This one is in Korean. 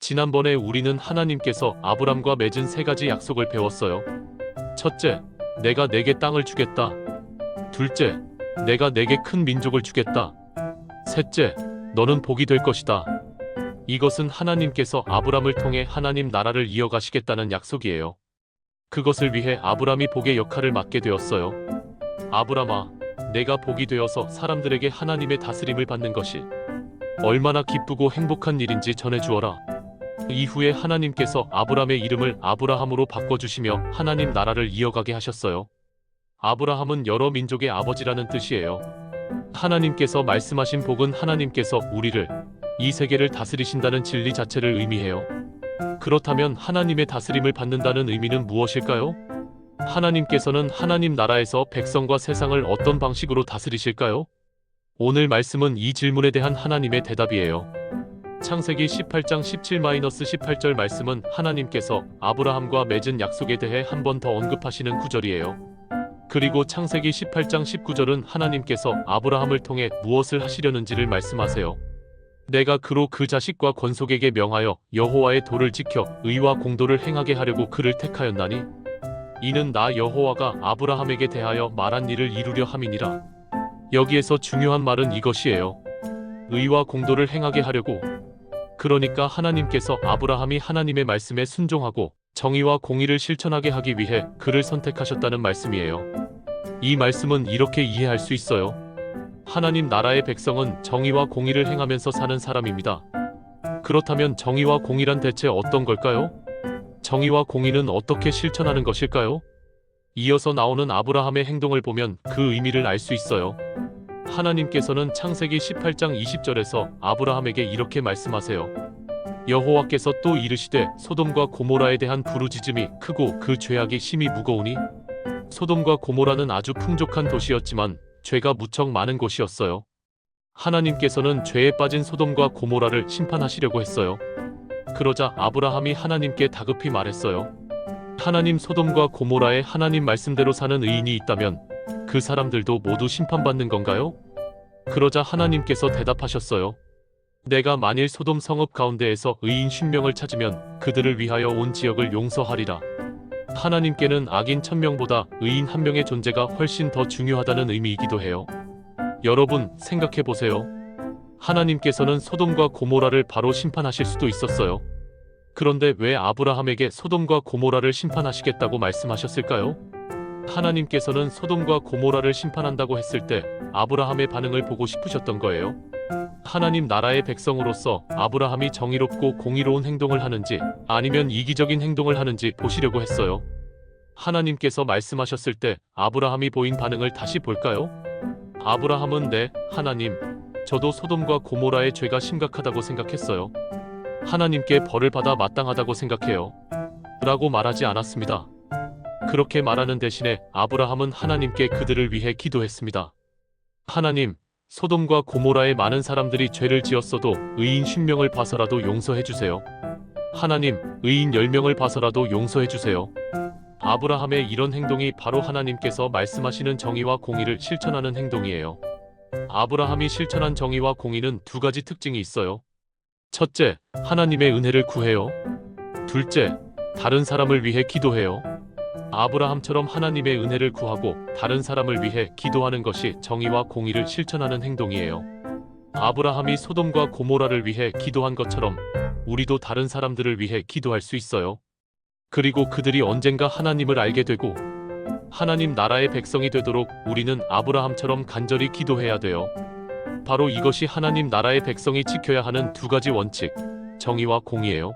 지난번에 우리는 하나님께서 아브람과 맺은 세 가지 약속을 배웠어요. 첫째, 내가 내게 땅을 주겠다. 둘째, 내가 내게 큰 민족을 주겠다. 셋째, 너는 복이 될 것이다. 이것은 하나님께서 아브람을 통해 하나님 나라를 이어가시겠다는 약속이에요. 그것을 위해 아브람이 복의 역할을 맡게 되었어요. 아브람아, 내가 복이 되어서 사람들에게 하나님의 다스림을 받는 것이 얼마나 기쁘고 행복한 일인지 전해주어라. 이후에 하나님께서 아브람의 이름을 아브라함으로 바꿔주시며 하나님 나라를 이어가게 하셨어요. 아브라함은 여러 민족의 아버지라는 뜻이에요. 하나님께서 말씀하신 복은 하나님께서 우리를, 이 세계를 다스리신다는 진리 자체를 의미해요. 그렇다면 하나님의 다스림을 받는다는 의미는 무엇일까요? 하나님께서는 하나님 나라에서 백성과 세상을 어떤 방식으로 다스리실까요? 오늘 말씀은 이 질문에 대한 하나님의 대답이에요. 창세기 18장 17-18절 말씀은 하나님께서 아브라함과 맺은 약속에 대해 한 번 더 언급하시는 구절이에요. 그리고 창세기 18장 19절은 하나님께서 아브라함을 통해 무엇을 하시려는지를 말씀하세요. 내가 그로 그 자식과 권속에게 명하여 여호와의 도를 지켜 의와 공도를 행하게 하려고 그를 택하였나니 이는 나 여호와가 아브라함에게 대하여 말한 일을 이루려 함이니라. 여기에서 중요한 말은 이것이에요. 의와 공도를 행하게 하려고. 그러니까 하나님께서 아브라함이 하나님의 말씀에 순종하고 정의와 공의를 실천하게 하기 위해 그를 선택하셨다는 말씀이에요. 이 말씀은 이렇게 이해할 수 있어요. 하나님 나라의 백성은 정의와 공의를 행하면서 사는 사람입니다. 그렇다면 정의와 공의란 대체 어떤 걸까요? 정의와 공의는 어떻게 실천하는 것일까요? 이어서 나오는 아브라함의 행동을 보면 그 의미를 알 수 있어요. 하나님께서는 창세기 18장 20절에서 아브라함에게 이렇게 말씀하세요. 여호와께서 또 이르시되 소돔과 고모라에 대한 부르짖음이 크고 그 죄악이 심히 무거우니 소돔과 고모라는 아주 풍족한 도시였지만 죄가 무척 많은 곳이었어요. 하나님께서는 죄에 빠진 소돔과 고모라를 심판하시려고 했어요. 그러자 아브라함이 하나님께 다급히 말했어요. 하나님, 소돔과 고모라에 하나님 말씀대로 사는 의인이 있다면 그 사람들도 모두 심판받는 건가요? 그러자 하나님께서 대답하셨어요. 내가 만일 소돔 성읍 가운데에서 의인 10명을 찾으면 그들을 위하여 온 지역을 용서하리라. 하나님께는 악인 1000명보다 의인 1명의 존재가 훨씬 더 중요하다는 의미이기도 해요. 여러분, 생각해보세요. 하나님께서는 소돔과 고모라를 바로 심판하실 수도 있었어요. 그런데 왜 아브라함에게 소돔과 고모라를 심판하시겠다고 말씀하셨을까요? 하나님께서는 소돔과 고모라를 심판한다고 했을 때 아브라함의 반응을 보고 싶으셨던 거예요. 하나님 나라의 백성으로서 아브라함이 정의롭고 공의로운 행동을 하는지 아니면 이기적인 행동을 하는지 보시려고 했어요. 하나님께서 말씀하셨을 때 아브라함이 보인 반응을 다시 볼까요? 아브라함은 네, 하나님, 저도 소돔과 고모라의 죄가 심각하다고 생각했어요. 하나님께 벌을 받아 마땅하다고 생각해요. 라고 말하지 않았습니다. 그렇게 말하는 대신에 아브라함은 하나님께 그들을 위해 기도했습니다. 하나님, 소돔과 고모라의 많은 사람들이 죄를 지었어도 의인 10명을 봐서라도 용서해주세요. 하나님, 의인 10명을 봐서라도 용서해주세요. 아브라함의 이런 행동이 바로 하나님께서 말씀하시는 정의와 공의를 실천하는 행동이에요. 아브라함이 실천한 정의와 공의는 두 가지 특징이 있어요. 첫째, 하나님의 은혜를 구해요. 둘째, 다른 사람을 위해 기도해요. 아브라함처럼 하나님의 은혜를 구하고 다른 사람을 위해 기도하는 것이 정의와 공의를 실천하는 행동이에요. 아브라함이 소돔과 고모라를 위해 기도한 것처럼 우리도 다른 사람들을 위해 기도할 수 있어요. 그리고 그들이 언젠가 하나님을 알게 되고 하나님 나라의 백성이 되도록 우리는 아브라함처럼 간절히 기도해야 돼요. 바로 이것이 하나님 나라의 백성이 지켜야 하는 두 가지 원칙, 정의와 공의예요.